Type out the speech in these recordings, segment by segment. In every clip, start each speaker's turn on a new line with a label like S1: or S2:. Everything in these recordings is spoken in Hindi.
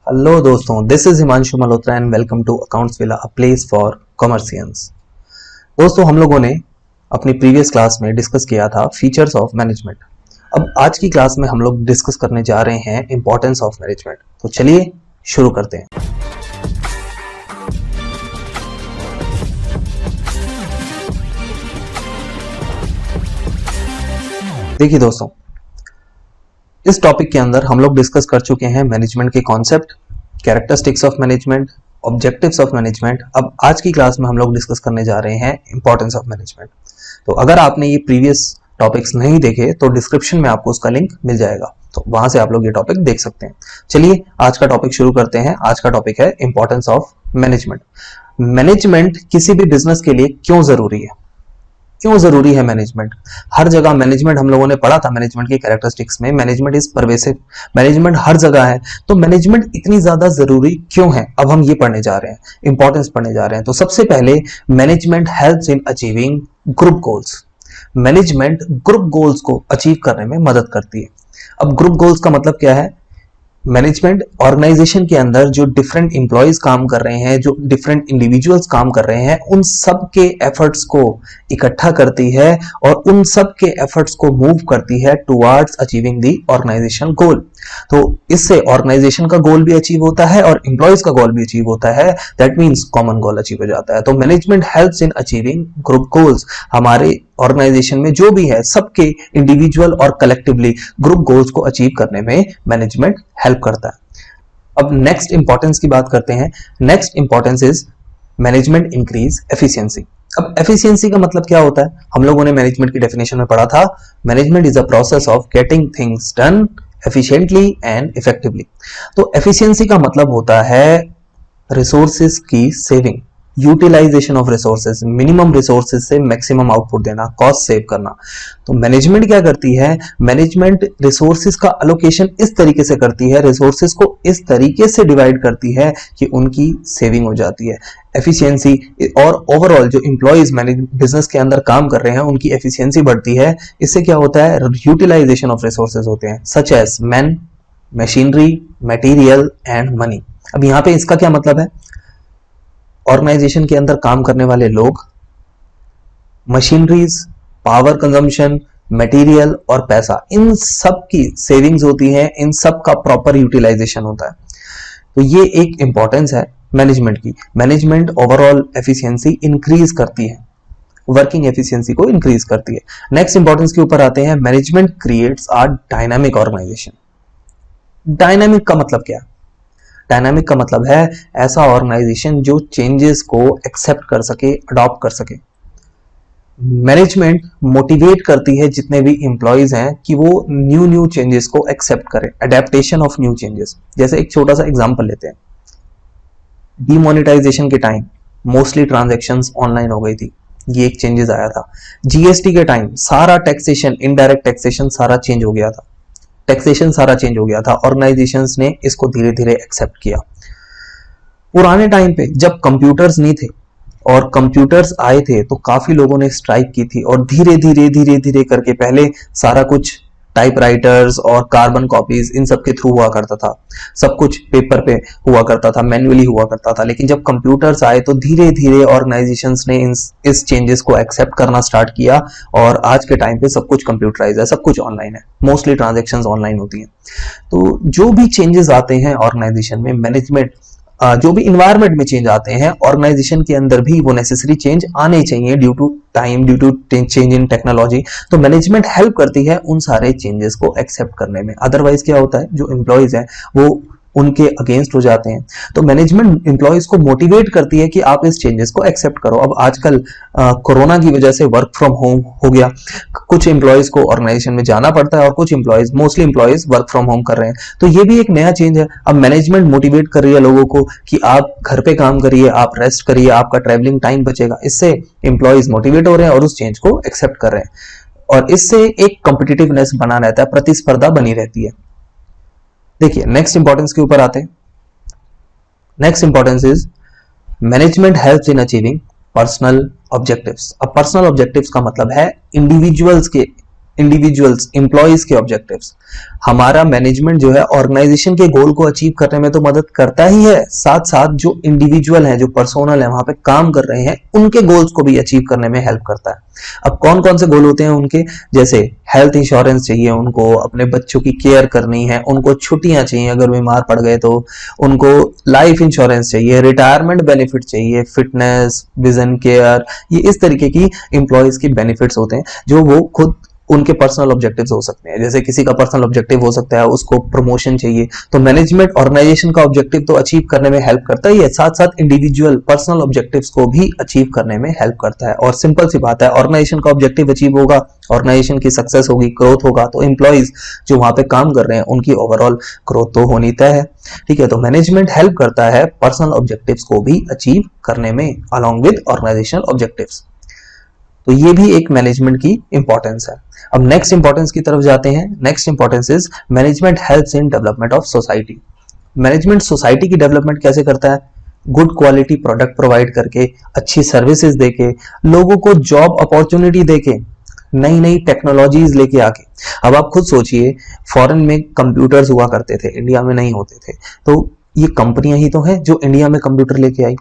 S1: हेलो दोस्तों, this is Himanshu Malhotra and welcome to accounts villa, a place for commercians. दोस्तों, हम लोगों ने अपनी प्रीवियस क्लास में डिस्कस किया था फीचर्स ऑफ मैनेजमेंट। अब आज की क्लास में हम लोग डिस्कस करने जा रहे हैं इंपॉर्टेंस ऑफ मैनेजमेंट। तो चलिए शुरू करते हैं। देखिए दोस्तों, इस टॉपिक के अंदर हम लोग डिस्कस कर चुके हैं मैनेजमेंट के concept, characteristics of management, objectives of management. अब आज की क्लास में हम लोग डिस्कस करने जा रहे हैं इंपॉर्टेंस ऑफ मैनेजमेंट। तो अगर आपने ये प्रीवियस टॉपिक्स नहीं देखे तो डिस्क्रिप्शन में आपको उसका लिंक मिल जाएगा, तो वहां से आप लोग ये टॉपिक देख सकते हैं। चलिए आज का टॉपिक शुरू करते हैं। आज का टॉपिक है इंपॉर्टेंस ऑफ मैनेजमेंट। मैनेजमेंट किसी भी बिजनेस के लिए क्यों जरूरी है? क्यों जरूरी है मैनेजमेंट? हर जगह मैनेजमेंट हम लोगों ने पढ़ा था मैनेजमेंट की कैरेक्टरिस्टिक्स में। मैनेजमेंट इज परवेसिव, मैनेजमेंट हर जगह है। तो मैनेजमेंट इतनी ज्यादा जरूरी क्यों है? अब हम ये पढ़ने जा रहे हैं, इंपॉर्टेंस पढ़ने जा रहे हैं। तो सबसे पहले, management helps in achieving group goals. Management group goals को अचीव करने में मदद करती है। अब ग्रुप गोल्स का मतलब क्या है? मैनेजमेंट ऑर्गेनाइजेशन के अंदर जो डिफरेंट एम्प्लॉयज काम कर रहे हैं, जो डिफरेंट इंडिविजुअल्स काम कर रहे हैं, उन सब के एफर्ट्स को इकट्ठा करती है और उन सब के एफर्ट्स को मूव करती है टुवर्ड्स अचीविंग द ऑर्गेनाइजेशन गोल। तो इससे ऑर्गेनाइजेशन का गोल भी अचीव होता है और एम्प्लॉयज का गोल भी अचीव होता है। That means common goal achieve हो जाता है। तो management helps in achieving group goals. हमारे ऑर्गेनाइजेशन में जो भी है, सबके इंडिविजुअल और कलेक्टिवली ग्रुप गोल्स को अचीव करने में मैनेजमेंट हेल्प करता है। अब नेक्स्ट इंपॉर्टेंस की बात करते हैं। Next importance is management increase efficiency. अब एफिशिएंसी का मतलब क्या होता है? हम लोगों ने मैनेजमेंट की डेफिनेशन में पढ़ा था, management is a process of getting things done efficiently and effectively. तो एफिशिएंसी का मतलब होता है रिसोर्सेज की saving, utilisation of resources, minimum resources से मैक्सिमम आउटपुट देना, कॉस्ट सेव करना। तो मैनेजमेंट क्या करती है? मैनेजमेंट रिसोर्सेज का अलोकेशन इस तरीके से करती है, रिसोर्सेज को इस तरीके से डिवाइड करती है कि उनकी सेविंग हो जाती है। एफिशिएंसी और ओवरऑल जो एम्प्लॉयज बिजनेस के अंदर काम कर रहे हैं उनकी एफिशिएंसी बढ़ती है। इससे क्या होता है? यूटिलाइजेशन ऑफ रिसोर्सेज होते हैं, such as man, machinery, material and money. अब यहाँ पे इसका क्या मतलब है? ऑर्गेनाइजेशन के अंदर काम करने वाले लोग, मशीनरीज, पावर कंजम्पशन, मटेरियल और पैसा, इन सब की सेविंग्स होती है, इन सब का प्रॉपर यूटिलाइजेशन होता है। तो ये एक इंपॉर्टेंस है मैनेजमेंट की। मैनेजमेंट ओवरऑल एफिशिएंसी इंक्रीज करती है, वर्किंग एफिशिएंसी को इंक्रीज करती है। नेक्स्ट इंपॉर्टेंस के ऊपर आते हैं। Management creates a dynamic organisation. Dynamic का मतलब क्या है? डायनामिक का मतलब है ऐसा ऑर्गेनाइजेशन जो चेंजेस को एक्सेप्ट कर सके, अडॉप्ट कर सके। मैनेजमेंट मोटिवेट करती है जितने भी एम्प्लॉयज हैं कि वो न्यू चेंजेस को एक्सेप्ट करें, अडेप्टेशन ऑफ न्यू चेंजेस। जैसे एक छोटा सा एग्जांपल लेते हैं। डीमोनेटाइजेशन के टाइम मोस्टली ट्रांजैक्शंस ऑनलाइन हो गई थी, ये एक चेंजेस आया था। जीएसटी के टाइम सारा टैक्सेशन, इनडायरेक्ट टैक्सेशन सारा चेंज हो गया था, टैक्सेशन सारा चेंज हो गया था। ऑर्गेनाइजेशंस ने इसको धीरे धीरे एक्सेप्ट किया। पुराने टाइम पे जब कंप्यूटर्स नहीं थे और कंप्यूटर्स आए थे तो काफी लोगों ने स्ट्राइक की थी और धीरे धीरे करके पहले सारा कुछ टाइपराइटर्स और कार्बन कॉपीज इन सब के थ्रू हुआ करता था, सब कुछ पेपर पे हुआ करता था, मैन्युअली हुआ करता था। लेकिन जब कंप्यूटर्स आए तो धीरे धीरे ऑर्गेनाइजेशंस ने इस चेंजेस को एक्सेप्ट करना स्टार्ट किया और आज के टाइम पे सब कुछ कंप्यूटराइज है, सब कुछ ऑनलाइन है, मोस्टली ट्रांजैक्शंस ऑनलाइन होती हैं। तो जो भी चेंजेस आते हैं ऑर्गेनाइजेशन में, मैनेजमेंट जो भी इन्वायरमेंट में चेंज आते हैं ऑर्गेनाइजेशन के अंदर भी वो नेसेसरी चेंज आने चाहिए due to time, due to change in technology. तो मैनेजमेंट हेल्प करती है उन सारे चेंजेस को एक्सेप्ट करने में। अदरवाइज क्या होता है, जो एम्प्लॉयज हैं वो उनके अगेंस्ट हो जाते हैं। तो मैनेजमेंट एम्प्लॉयज को मोटिवेट करती है कि आप इस चेंजेस को एक्सेप्ट करो। अब आजकल कोरोना की वजह से वर्क फ्रॉम होम हो गया, कुछ एम्प्लॉयज को ऑर्गेनाइजेशन में जाना पड़ता है और कुछ employees, mostly employees work from home कर रहे हैं। तो ये भी एक नया चेंज है। अब मैनेजमेंट मोटिवेट कर रही है लोगों को कि आप घर पे काम करिए, आप रेस्ट करिए, आपका ट्रैवलिंग टाइम बचेगा। इससे एम्प्लॉयज मोटिवेट हो रहे हैं और उस चेंज को एक्सेप्ट कर रहे हैं और इससे एक कॉम्पिटिटिवनेस बना रहता है, प्रतिस्पर्धा बनी रहती है। देखिए नेक्स्ट इंपॉर्टेंस के ऊपर आते हैं। Next importance is management helps in achieving personal objectives. अब पर्सनल ऑब्जेक्टिव्स का मतलब है इंडिविजुअल्स के इंडिविजुअल्स एम्प्लॉइज के ऑब्जेक्टिव्स। हमारा मैनेजमेंट जो है ऑर्गेनाइजेशन के गोल को अचीव करने में तो मदद करता ही है, साथ साथ जो इंडिविजुअल है, जो पर्सोनल है, वहां पे काम कर रहे हैं, उनके गोल्स को भी अचीव करने में हेल्प करता है। अब कौन कौन से गोल होते हैं उनके, जैसे हेल्थ इंश्योरेंस चाहिए उनको, अपने बच्चों की केयर करनी है, उनको छुट्टियां चाहिए अगर बीमार पड़ गए तो, उनको लाइफ इंश्योरेंस चाहिए, रिटायरमेंट बेनिफिट चाहिए, फिटनेस, विजन केयर, ये इस तरीके की एम्प्लॉयज की बेनिफिट्स होते हैं जो वो खुद उनके पर्सनल ऑब्जेक्टिव्स हो सकते हैं। जैसे किसी का पर्सनल ऑब्जेक्टिव हो सकता है उसको प्रमोशन चाहिए, तो मैनेजमेंट ऑर्गेनाइजेशन का ऑब्जेक्टिव तो अचीव करने में हेल्प करता ही है, साथ साथ इंडिविजुअल पर्सनल ऑब्जेक्टिव्स को भी अचीव करने में हेल्प करता है। और सिंपल सी बात है, ऑर्गेनाइजेशन का ऑब्जेक्टिव अचीव होगा, ऑर्गेनाइजेशन की सक्सेस होगी, ग्रोथ होगा, तो एम्प्लॉइज जो वहां पे काम कर रहे हैं उनकी ओवरऑल ग्रोथ तो होनी तय है। ठीक है, तो मैनेजमेंट हेल्प करता है पर्सनल ऑब्जेक्टिव्स को भी अचीव करने में अलॉन्ग विद ऑर्गेनाइजेशनल ऑब्जेक्टिव्स। तो ये भी एक मैनेजमेंट की इंपॉर्टेंस है। अब नेक्स्ट इंपॉर्टेंस की तरफ जाते हैं। Next importance is management helps in development of society. Management society की डेवलपमेंट कैसे करता है? गुड क्वालिटी प्रोडक्ट प्रोवाइड करके, अच्छी सर्विसेज देके, लोगों को जॉब अपॉर्चुनिटी देके, नई नई टेक्नोलॉजीज लेके आके। अब आप खुद सोचिए, फॉरेन में कंप्यूटर्स हुआ करते थे, इंडिया में नहीं होते थे, तो ये कंपनियां ही तो हैं जो इंडिया में कंप्यूटर लेके आई।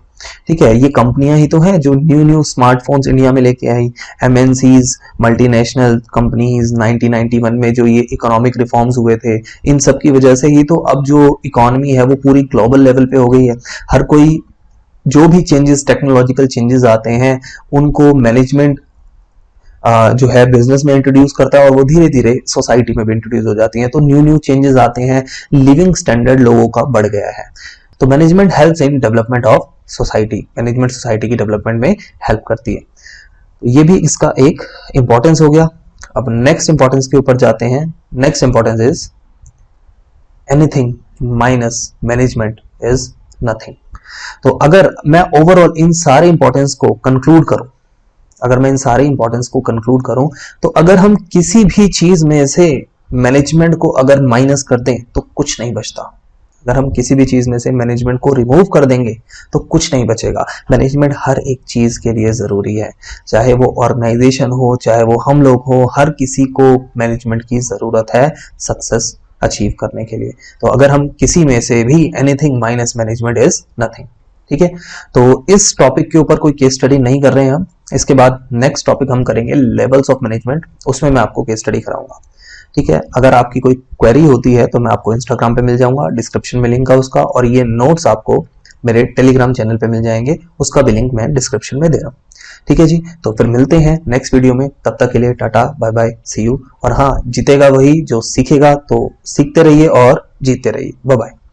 S1: ठीक है, ये कंपनियां ही तो हैं जो न्यू न्यू स्मार्टफोन्स इंडिया में लेके आई। एमएनसीज, मल्टीनेशनल कंपनीज 1991 में जो ये इकोनॉमिक रिफॉर्म्स हुए थे, इन सब की वजह से ही तो अब जो इकोनॉमी है वो पूरी ग्लोबल लेवल पे हो गई है। हर कोई जो भी चेंजेस, टेक्नोलॉजिकल चेंजेस आते हैं, उनको मैनेजमेंट जो है बिजनेस में इंट्रोड्यूस करता है और वो धीरे धीरे सोसाइटी में भी इंट्रोड्यूस हो जाती हैं। तो न्यू न्यू चेंजेस आते हैं, लिविंग स्टैंडर्ड लोगों का बढ़ गया है। तो management helps in development of society. Management society की डेवलपमेंट में हेल्प करती है। तो ये भी इसका एक इंपॉर्टेंस हो गया। अब नेक्स्ट इंपॉर्टेंस के ऊपर जाते हैं। Next importance is anything minus management is nothing. तो अगर मैं ओवरऑल इन सारे इंपॉर्टेंस को कंक्लूड करूं, तो अगर हम किसी भी चीज में से मैनेजमेंट को अगर माइनस कर दें तो कुछ नहीं बचता। अगर हम किसी भी चीज में से मैनेजमेंट को रिमूव कर देंगे तो कुछ नहीं बचेगा। मैनेजमेंट हर एक चीज के लिए जरूरी है, चाहे वो ऑर्गेनाइजेशन हो, चाहे वो हम लोग हो, हर किसी को मैनेजमेंट की जरूरत है सक्सेस अचीव करने के लिए। तो अगर हम किसी में से भी anything minus management is nothing. ठीक है, तो इस टॉपिक के ऊपर कोई केस स्टडी नहीं कर रहे हैं हम। इसके बाद नेक्स्ट टॉपिक हम करेंगे लेवल्स ऑफ मैनेजमेंट, उसमें मैं आपको केस स्टडी कराऊंगा। ठीक है, अगर आपकी कोई क्वेरी होती है तो मैं आपको इंस्टाग्राम पे मिल जाऊंगा, डिस्क्रिप्शन में लिंक है उसका, और ये नोट्स आपको मेरे टेलीग्राम चैनल पे मिल जाएंगे, उसका भी लिंक मैं डिस्क्रिप्शन में दे रहा हूँ। ठीक है जी, तो फिर मिलते हैं नेक्स्ट वीडियो में। तब तक के लिए tata bye bye, see you. और हाँ, जीतेगा वही जो सीखेगा, तो सीखते रहिए और जीतते रहिए। Bye bye.